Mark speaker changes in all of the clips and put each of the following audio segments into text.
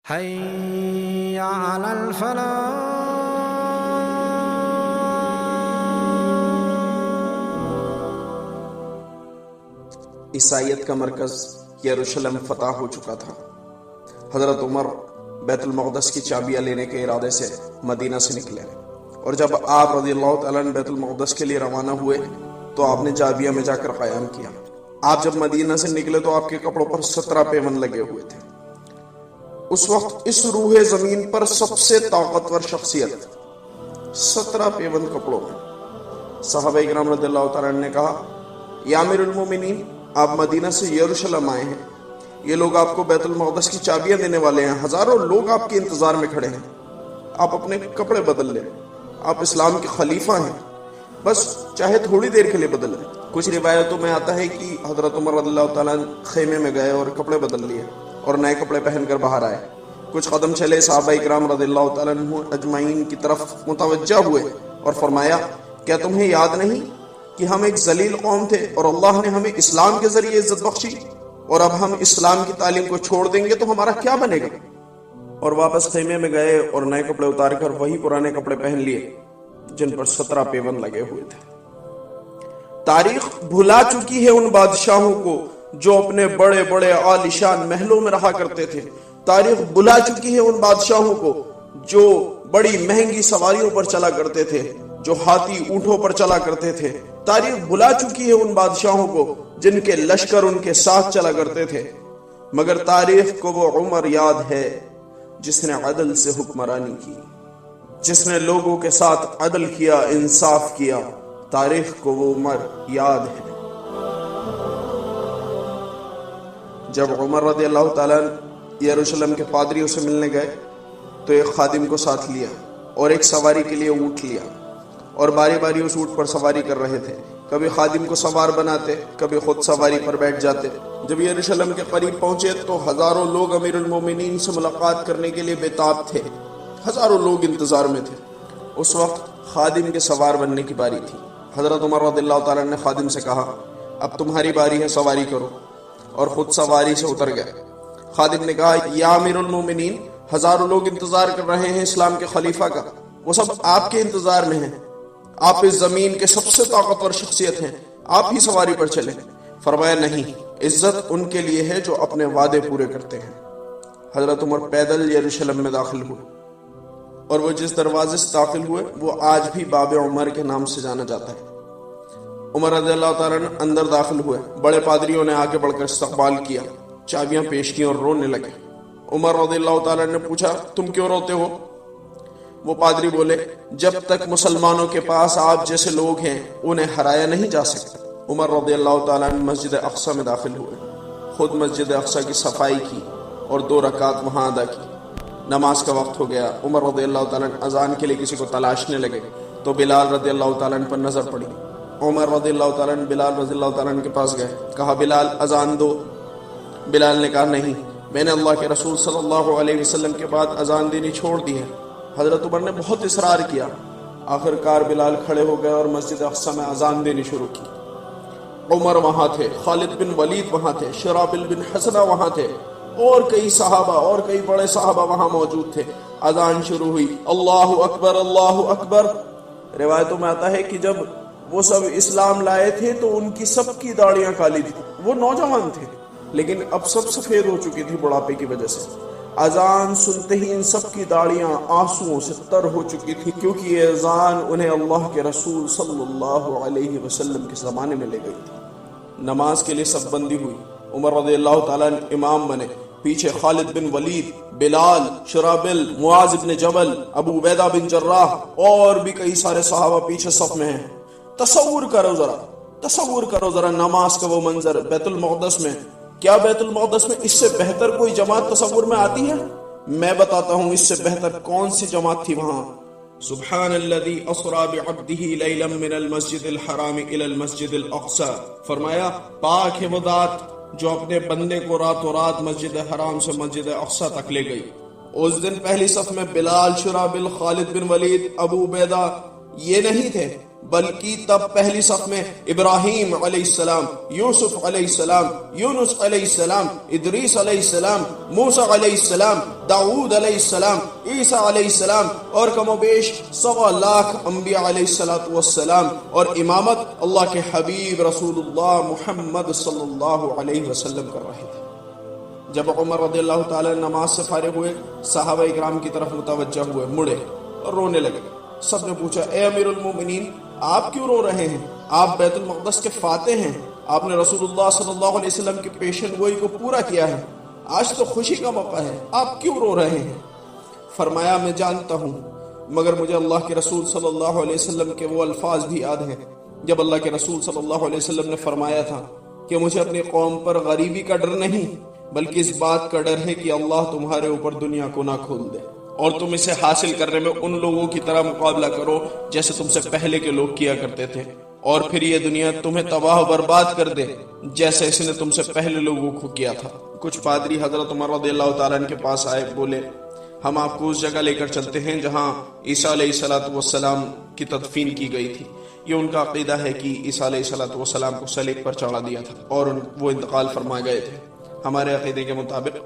Speaker 1: حي على الفلاح.
Speaker 2: عیسائیت کا مرکز یروشلم فتح ہو چکا تھا۔ حضرت عمر بیت المقدس کی چابیاں لینے کے ارادے سے مدینہ سے نکلے، اور جب آپ رضی اللہ تعالیٰ عنہ بیت المقدس کے لیے روانہ ہوئے تو آپ نے چابیاں میں جا کر قیام کیا۔ آپ جب مدینہ سے نکلے تو آپ کے کپڑوں پر 17 پیون لگے ہوئے تھے۔ اس وقت اس روح زمین پر سب سے طاقتور شخصیت 17 پیون کپڑوں میں۔ صحابہ کرام رضی اللہ تعالیٰ عنہ نے کہا، یا امیر المومنین، آپ مدینہ سے یروشلم آئے ہیں، یہ لوگ آپ کو بیت المقدس کی چابیاں دینے والے ہیں، ہزاروں لوگ آپ کے انتظار میں کھڑے ہیں، آپ اپنے کپڑے بدل لیں، آپ اسلام کے خلیفہ ہیں، بس چاہے تھوڑی دیر کے لیے بدل لیں۔ کچھ روایتوں میں آتا ہے کہ حضرت عمر رضی اللہ تعالیٰ خیمے میں گئے اور کپڑے بدل لیے اور نئے کپڑے پہن کر باہر آئے۔ کچھ قدم چلے، صحابہ کرام رضی اللہ تعالیٰ عنہ اجمعین کی طرف متوجہ ہوئے اور فرمایا، کیا تمہیں یاد نہیں کہ ہم ایک ذلیل قوم تھے اور اللہ نے ہمیں اسلام کے ذریعے عزت بخشی، اور اب ہم اسلام کی تعلیم کو چھوڑ دیں گے تو ہمارا کیا بنے گا؟ اور واپس خیمے میں گئے اور نئے کپڑے اتار کر وہی پرانے کپڑے پہن لیے جن پر 17 پیون لگے ہوئے تھے۔ تاریخ بھلا چکی ہے ان بادشاہوں کو جو اپنے بڑے بڑے عالیشان محلوں میں رہا کرتے تھے۔ تاریخ بھلا چکی ہے ان بادشاہوں کو جو بڑی مہنگی سواریوں پر چلا کرتے تھے، جو ہاتھی اونٹوں پر چلا کرتے تھے۔ تاریخ بھلا چکی ہے ان بادشاہوں کو جن کے لشکر ان کے ساتھ چلا کرتے تھے، مگر تاریخ کو وہ عمر یاد ہے جس نے عدل سے حکمرانی کی، جس نے لوگوں کے ساتھ عدل کیا، انصاف کیا۔ تاریخ کو وہ عمر یاد ہے۔ جب عمر رضی اللہ تعالیٰ یروشلم کے پادریوں سے ملنے گئے تو ایک خادم کو ساتھ لیا اور ایک سواری کے لیے اونٹ لیا، اور باری باری اس اونٹ پر سواری کر رہے تھے۔ کبھی خادم کو سوار بناتے، کبھی خود سواری پر بیٹھ جاتے۔ جب یروشلم کے قریب پہنچے تو ہزاروں لوگ امیر المومنین سے ملاقات کرنے کے لیے بےتاب تھے، ہزاروں لوگ انتظار میں تھے۔ اس وقت خادم کے سوار بننے کی باری تھی۔ حضرت عمر رضی اللہ تعالیٰ نے خادم سے کہا، اب تمہاری باری ہے، سواری کرو، اور خود سواری سے اتر گئے۔ خادم نے کہا، یا امیر المومنین، ہزاروں لوگ انتظار کر رہے ہیں اسلام کے خلیفہ کا، وہ سب آپ کے انتظار میں ہیں، آپ اس زمین کے سب سے طاقتور شخصیت ہیں، آپ ہی سواری پر چلیں۔ فرمایا، نہیں، عزت ان کے لیے ہے جو اپنے وعدے پورے کرتے ہیں۔ حضرت عمر پیدل یروشلم میں داخل ہوئے، اور وہ جس دروازے سے داخل ہوئے وہ آج بھی باب عمر کے نام سے جانا جاتا ہے۔ عمر رضی اللہ تعالیٰ اندر داخل ہوئے، بڑے پادریوں نے آگے بڑھ کر استقبال کیا، چابیاں پیش کی اور رونے لگے۔ عمر رضی اللہ تعالیٰ نے پوچھا، تم کیوں روتے ہو؟ وہ پادری بولے، جب تک مسلمانوں کے پاس آپ جیسے لوگ ہیں انہیں ہرایا نہیں جا سکتا۔ عمر رضی اللہ تعالیٰ نے مسجد اقصی میں داخل ہوئے، خود مسجد اقصی کی صفائی کی اور 2 رکعت وہاں ادا کی۔ نماز کا وقت ہو گیا۔ عمر رضی اللہ تعالیٰ اذان کے لیے کسی کو تلاشنے لگے تو بلال رضی اللہ تعالیٰ پر نظر پڑی۔ عمر رضی اللہ تعالیٰ بلال رضی اللہ تعالیٰ کے پاس گئے، کہا، بلال اذان دو۔ بلال نے کہا، نہیں، میں نے اللہ کے رسول صلی اللہ علیہ وسلم کے بعد اذان دینی چھوڑ دی ہے۔ حضرت عمر نے بہت اصرار کیا، آخر کار بلال کھڑے ہو گئے اور مسجد اقصی میں اذان دینی شروع کی۔ عمر وہاں تھے، خالد بن ولید وہاں تھے، شرابل بن حسنہ وہاں تھے، اور کئی صحابہ اور کئی بڑے صحابہ وہاں موجود تھے۔ اذان شروع ہوئی، اللہ اکبر اللہ اکبر۔ روایتوں میں آتا ہے کہ جب وہ سب اسلام لائے تھے تو ان کی سب کی داڑیاں کالی تھی، وہ نوجوان تھے لیکن اب سب سفید ہو چکی تھی بڑھاپے کی وجہ سے۔ اذان سنتے ہی ان سب کی داڑیاں آنسوؤں سے تر ہو چکی تھی، کیونکہ یہ اذان انہیں اللہ کے رسول صلی اللہ علیہ وسلم کے زمانے میں لے گئی تھی۔ نماز کے لیے سب بندی ہوئی۔ عمر رضی اللہ تعالیٰ امام بنے، پیچھے خالد بن ولید، بلال، شرابل، معاذ بن جبل، ابو عبیدہ بن جراح اور بھی کئی سارے صحابہ پیچھے صف میں ہیں۔ تصور کرو ذرا نماز کا وہ منظر بیت المقدس میں۔ کیا بیت المقدس میں اس سے بہتر کوئی جماعت تصور میں آتی ہے؟ میں بتاتا ہوں اس سے بہتر کون سی جماعت تھی وہاں۔ سبحان الذی اسری بعبدہ لیلا من المسجد الحرام الی المسجد الاقصی۔ فرمایا، پاک ہے وہ ذات جو اپنے بندے کو راتوں رات مسجد حرام سے مسجد اقصی تک لے گئی۔ اس دن پہلی صف میں بلال، شرابل، خالد بن ولید، ابو عبیدہ یہ نہیں تھے، بلکہ تب پہلی صف میں ابراہیم علیہ السلام، یوسف علیہ السلام، یونس علیہ السلام، ادریس علیہ السلام، موسیٰ علیہ السلام، داؤد علیہ السلام، عیسیٰ علیہ السلام اور کم و بیش 1.25 لاکھ انبیاء علیہ السلام اور امامت اللہ کے حبیب رسول اللہ محمد صلی اللہ علیہ وسلم کر رہے تھے۔ جب عمر رضی اللہ تعالی نماز سے فارغ ہوئے، صحابہ اکرام کی طرف متوجہ ہوئے، مڑے اور رونے لگے۔ سب نے پوچھا، اے امیر المومنین، آپ کیوں رو رہے ہیں؟ آپ بیت المقدس کے فاتح ہیں، آپ نے رسول اللہ صلی اللہ علیہ وسلم کی پیشن گوئی کو پورا کیا ہے، آج تو خوشی کا موقع ہے، آپ کیوں رو رہے ہیں؟ فرمایا، میں جانتا ہوں، مگر مجھے اللہ کے رسول صلی اللہ علیہ وسلم کے وہ الفاظ بھی یاد ہیں جب اللہ کے رسول صلی اللہ علیہ وسلم نے فرمایا تھا کہ مجھے اپنی قوم پر غریبی کا ڈر نہیں، بلکہ اس بات کا ڈر ہے کہ اللہ تمہارے اوپر دنیا کو نہ کھول دے اور تم اسے حاصل کرنے میں ان لوگوں کی طرح مقابلہ کرو جیسے تم سے پہلے کے لوگ کیا کرتے تھے، اور پھر یہ دنیا تمہیں تباہ و برباد کر دے جیسے اس نے تم سے پہلے لوگوں کو کیا تھا۔ کچھ پادری حضرت عمر رضی اللہ تعالیٰ عنہ کے پاس آئے، بولے، ہم آپ کو اس جگہ لے کر چلتے ہیں جہاں عیسیٰ علیہ السلام کی تدفین کی گئی تھی۔ یہ ان کا عقیدہ ہے کہ عیسیٰ علیہ السلام کو صلیب پر چڑھا دیا تھا اور وہ انتقال فرما گئے تھے۔ ہمارے عقیدے کے مطابق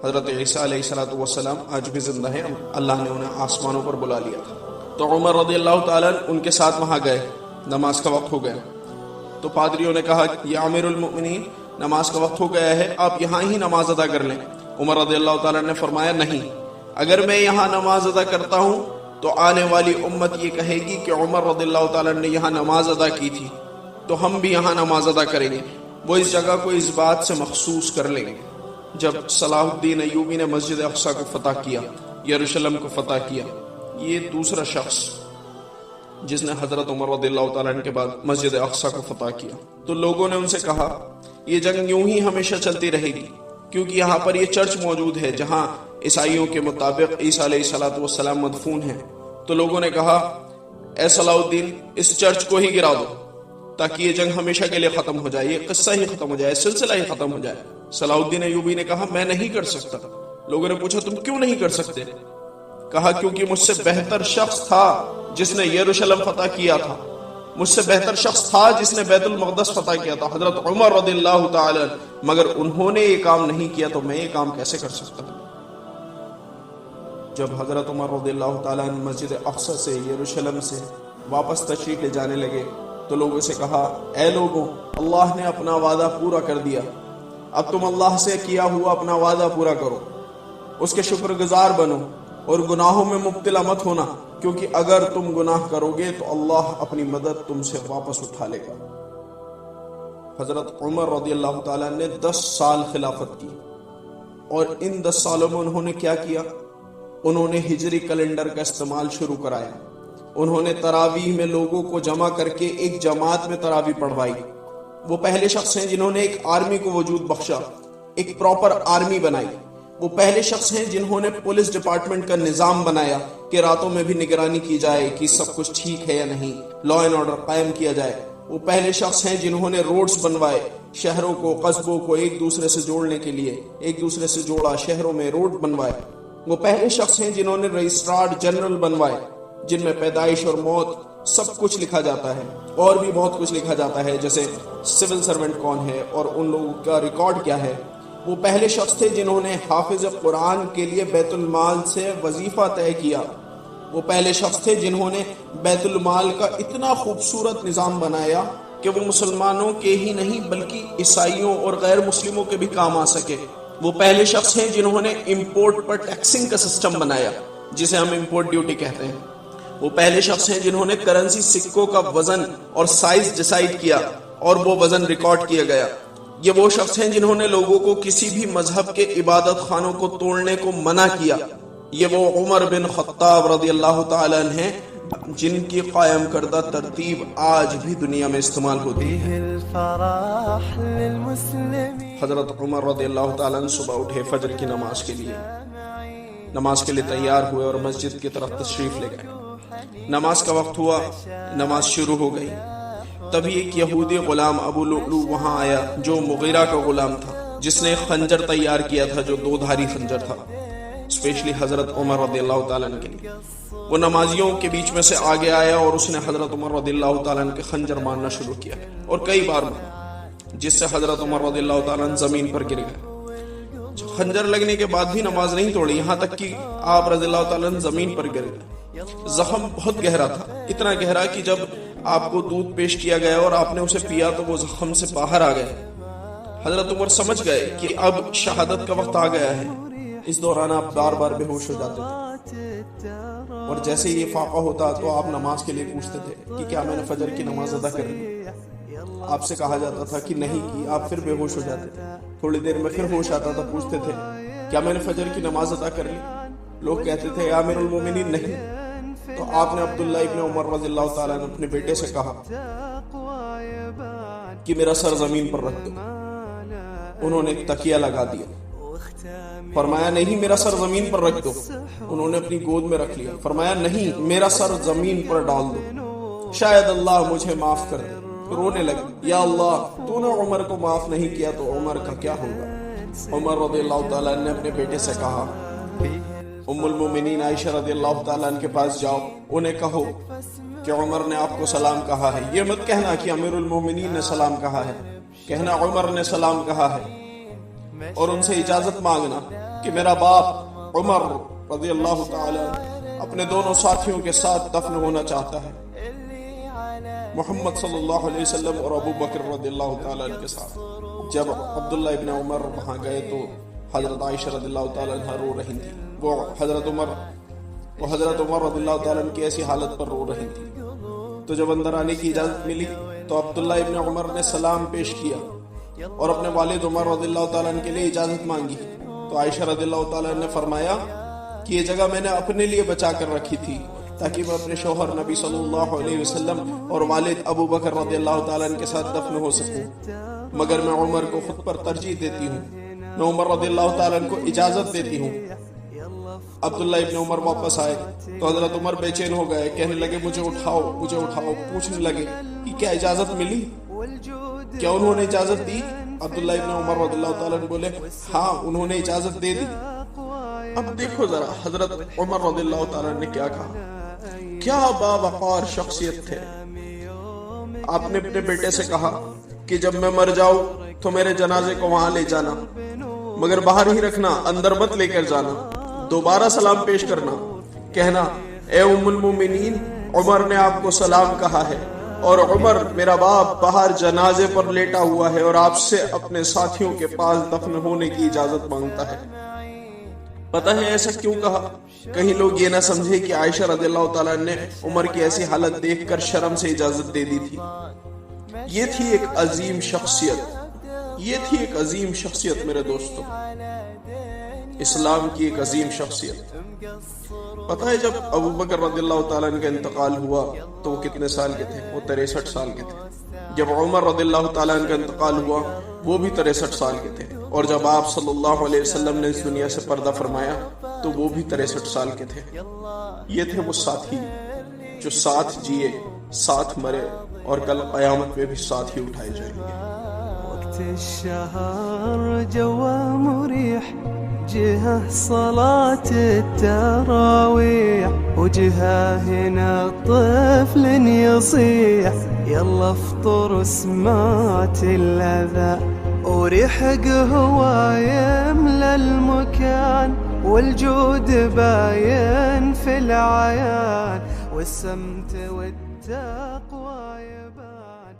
Speaker 2: حضرت عیسیٰ علیہ السلام آج بھی زندہ ہیں، اللہ نے انہیں آسمانوں پر بلا لیا تھا۔ تو عمر رضی اللہ تعالیٰ ان کے ساتھ وہاں گئے، نماز کا وقت ہو گیا تو پادریوں نے کہا، یا امیر المؤمنین، نماز کا وقت ہو گیا ہے، آپ یہاں ہی نماز ادا کر لیں۔ عمر رضی اللہ تعالیٰ نے فرمایا، نہیں، اگر میں یہاں نماز ادا کرتا ہوں تو آنے والی امت یہ کہے گی کہ عمر رضی اللہ تعالیٰ نے یہاں نماز ادا کی تھی، تو ہم بھی یہاں نماز ادا کریں گے۔ وہ اس جگہ کو اس بات سے مخصوص کر لیں گے جب صلاح الدین ایوبی نے مسجد اقصیٰ کو فتح کیا، یروشلم کو فتح کیا۔ یہ دوسرا شخص جس نے حضرت عمر رضی اللہ تعالیٰ عنہ کے بعد مسجد اقصیٰ کو فتح کیا۔ تو لوگوں نے ان سے کہا، یہ جنگ یوں ہی ہمیشہ چلتی رہے گی، کیونکہ یہاں پر یہ چرچ موجود ہے جہاں عیسائیوں کے مطابق عیسیٰ علیہ السلام مدفون ہیں۔ تو لوگوں نے کہا، اے صلاح الدین، اس چرچ کو ہی گرا دو تاکہ یہ جنگ ہمیشہ کے لیے ختم ہو جائے، یہ قصہ ہی ختم ہو جائے، سلسلہ ہی ختم ہو جائے۔ صلاح الدین ایوبی نے کہا، میں نہیں کر سکتا۔ لوگوں نے پوچھا، تم کیوں نہیں کر سکتے؟ کہا، کیونکہ مجھ سے بہتر شخص تھا جس نے یروشلم فتح کیا تھا، مجھ سے بہتر شخص تھا جس نے بیت المقدس فتح کیا تھا، حضرت عمر رضی اللہ تعالی، مگر انہوں نے یہ کام نہیں کیا تو میں یہ کام کیسے کر سکتا؟ جب حضرت عمر رضی اللہ تعالیٰ مسجد اقصیٰ سے یروشلم سے واپس تشریف لے جانے لگے تو لوگوں سے کہا، اے لوگوں، اللہ نے اپنا وعدہ پورا کر دیا، اب تم اللہ سے کیا ہوا اپنا وعدہ پورا کرو، اس کے شکر گزار بنو اور گناہوں میں مبتلا مت ہونا، کیونکہ اگر تم گناہ کرو گے تو اللہ اپنی مدد تم سے واپس اٹھا لے گا۔ حضرت عمر رضی اللہ تعالیٰ نے 10 سال خلافت کی، اور ان 10 سالوں میں انہوں نے کیا کیا؟ انہوں نے ہجری کیلنڈر کا استعمال شروع کرایا، انہوں نے تراویح میں لوگوں کو جمع کر کے ایک جماعت میں تراویح پڑھوائی۔ وہ پہلے شخص ہیں جنہوں نے ایک آرمی کو وجود بخشا، ایک پراپر آرمی بنائی۔ وہ پہلے شخص ہیں جنہوں نے پولیس ڈپارٹمنٹ کا نظام بنایا کہ راتوں میں بھی نگرانی کی جائے کہ سب کچھ ٹھیک ہے یا نہیں، لا اینڈ آرڈر قائم کیا جائے۔ وہ پہلے شخص ہیں جنہوں نے روڈز بنوائے، شہروں کو، قصبوں کو ایک دوسرے سے جوڑنے کے لیے ایک دوسرے سے جوڑا، شہروں میں روڈ بنوائے۔ وہ پہلے شخص ہیں جنہوں نے رجسٹرار جنرل بنوائے، جن میں پیدائش اور موت سب کچھ لکھا جاتا ہے، اور بھی بہت کچھ لکھا جاتا ہے، جیسے سول سرونٹ کون ہے اور ان لوگوں کا ریکارڈ کیا ہے۔ وہ پہلے شخص تھے جنہوں نے حافظ قرآن کے لیے بیت المال سے وظیفہ طے کیا۔ وہ پہلے شخص تھے جنہوں نے بیت المال کا اتنا خوبصورت نظام بنایا کہ وہ مسلمانوں کے ہی نہیں بلکہ عیسائیوں اور غیر مسلموں کے بھی کام آ سکے۔ وہ پہلے شخص ہیں جنہوں نے امپورٹ پر ٹیکسنگ کا سسٹم بنایا، جسے ہم امپورٹ ڈیوٹی کہتے ہیں۔ وہ پہلے شخص ہیں جنہوں نے کرنسی سکوں کا وزن اور سائز ڈیسائیڈ کیا اور وہ وزن ریکارڈ کیا گیا۔ یہ وہ شخص ہیں جنہوں نے لوگوں کو کسی بھی مذہب کے عبادت خانوں کو توڑنے کو منع کیا۔ یہ وہ عمر بن خطاب رضی اللہ تعالیٰ عنہ ہیں جن کی قائم کردہ ترتیب آج بھی دنیا میں استعمال ہوتی ہے۔ حضرت عمر رضی اللہ تعالیٰ عنہ صبح اٹھے فجر کی نماز کے لیے تیار ہوئے اور مسجد کی طرف تشریف لے گئے۔ نماز کا وقت ہوا، نماز شروع ہو گئی۔ تبھی ایک یہودی غلام ابو لؤلؤ وہاں آیا جو مغیرہ کا غلام تھا، جس نے خنجر تیار کیا تھا جو 2 دھاری خنجر تھا۔ اسپیشلی حضرت عمر رضی اللہ تعالیٰ عنہ کے لیے. وہ نمازیوں کے بیچ میں سے آگے آیا اور اس نے حضرت عمر رضی اللہ تعالیٰ عنہ کے خنجر مارنا شروع کیا اور کئی بار مارا، جس سے حضرت عمر رضی اللہ تعالیٰ عنہ زمین پر گر گئے. خنجر لگنے کے بعد بھی نماز نہیں توڑی، یہاں تک کہ آپ رضی اللہ تعالیٰ عنہ زمین پر گر گئے. زخم بہت گہرا تھا، اتنا گہرا کہ جب آپ کو دودھ پیش کیا گیا اور آپ نے اسے پیا تو وہ زخم سے باہر آ گئے. حضرت عمر سمجھ گئے کہ اب شہادت کا وقت آ گیا ہے. اس دوران آپ بار بار بے ہوش ہو جاتے تھے اور جیسے یہ فاقہ ہوتا تو آپ نماز کے لیے پوچھتے تھے کہ کیا میں نے فجر کی نماز ادا کر لی؟ آپ سے کہا جاتا تھا کہ نہیں کی، آپ پھر بے ہوش ہو جاتے تھے. تھوڑی دیر میں پھر ہوش آتا تھا، پوچھتے تھے کیا میں نے فجر کی نماز ادا کر لی؟ لوگ کہتے تھے یا امیر المومنین نہیں. تو آپ نے عبداللہ ابن عمر رضی اللہ تعالیٰ نے اپنے بیٹے سے کہا کہ میرا سر زمین پر رکھ دو. انہوں نے ایک تکیہ لگا دیا، فرمایا نہیں میرا سر زمین پر رکھ دو. انہوں نے اپنی گود میں رکھ لیا، فرمایا نہیں میرا سر زمین پر ڈال دو، شاید اللہ مجھے معاف کر دے. رونے لگے، یا اللہ تو نے عمر کو معاف نہیں کیا تو عمر کا کیا ہوگا؟ عمر رضی اللہ تعالیٰ نے اپنے بیٹے سے کہا ام المومنین عائشہ رضی اللہ تعالیٰ عنہ کے پاس جاؤ، انہیں کہو کہ عمر نے آپ کو سلام کہا ہے. یہ مت کہنا کہ امیر المومنین نے سلام کہا ہے، کہنا عمر نے سلام کہا ہے. اور ان سے اجازت مانگنا کہ میرا باپ عمر رضی اللہ تعالیٰ اپنے دونوں ساتھیوں کے ساتھ دفن ہونا چاہتا ہے، محمد صلی اللہ علیہ وسلم اور ابو بکر رضی اللہ تعالیٰ عنہ کے ساتھ. جب عبداللہ ابن عمر وہاں گئے تو حضرت عائشہ رضی اللہ تعالیٰ عنہ رو رہی تھی. وہ حضرت عمر رضی اللہ تعالیٰ عنہ کی ایسی حالت پر رو رہی تھی. تو جب اندر آنے کی اجازت ملی تو عبداللہ ابن عمر نے سلام پیش کیا اور اپنے والد عمر رضی اللہ تعالیٰ عنہ کے لیے اجازت مانگی. تو عائشہ رضی اللہ تعالیٰ عنہ نے فرمایا کہ یہ جگہ میں نے اپنے لیے بچا کر رکھی تھی تاکہ میں اپنے شوہر نبی صلی اللہ علیہ وسلم اور والد ابو بکر رضی اللہ تعالیٰ عنہ کے ساتھ دفن ہو سکوں، مگر میں عمر کو خود پر ترجیح دیتی ہوں، میں عمر رضی اللہ تعالیٰ عنہ کو اجازت دیتی ہوں. عبداللہ ابن عمر واپس آئے تو حضرت عمر بے چین ہو گئے، کہنے لگے مجھے اٹھاؤ. پوچھنے لگے کہ کیا اجازت ملی، کیا انہوں نے اجازت دی؟ عبداللہ ابن عمر رضی اللہ تعالیٰ عنہ بولے ہاں انہوں نے اجازت دے دی. اب دیکھو ذرا حضرت عمر رضی اللہ تعالیٰ نے کیا کہا، کیا باوقار شخصیت تھے. آپ نے اپنے بیٹے سے کہا کہ جب میں مر جاؤں تو میرے جنازے کو وہاں لے جانا، مگر باہر ہی رکھنا، اندر مت لے کر جانا. دوبارہ سلام پیش کرنا، کہنا اے ام المومنین عمر نے آپ کو سلام کہا ہے اور عمر میرا باپ باہر جنازے پر لیٹا ہوا ہے اور آپ سے اپنے ساتھیوں کے پاس دفن ہونے کی اجازت مانگتا ہے. پتہ ہے ایسا کیوں کہا؟ کہیں لوگ یہ نہ سمجھے کہ عائشہ رضی اللہ تعالیٰ نے عمر کی ایسی حالت دیکھ کر شرم سے اجازت دے دی تھی. یہ تھی ایک عظیم شخصیت، میرے دوستوں، اسلام کی ایک عظیم شخصیت. پتہ ہے جب ابو بکر رضی اللہ تعالیٰ عنہ کا انتقال ہوا تو وہ کتنے سال کے تھے؟ وہ 63 سال کے تھے. جب عمر رضی اللہ تعالیٰ عنہ کا انتقال ہوا وہ بھی 63 سال کے تھے. اور جب آپ صلی اللہ علیہ وسلم نے اس دنیا سے پردہ فرمایا تو وہ بھی 63 سال کے تھے. یہ تھے وہ ساتھی جو ساتھ جیے، ساتھ مرے اور کل قیامت میں بھی ساتھ ہی اٹھائے جائیں گے.
Speaker 3: وقت الشهر جوا مريح، جهة صلاة التراويح، وجهة هنا طفل يصيح يلا افطر اسمات الأذى، وريح قهوة يملى المكان، والجود باين في العيان، والسمت والتقوى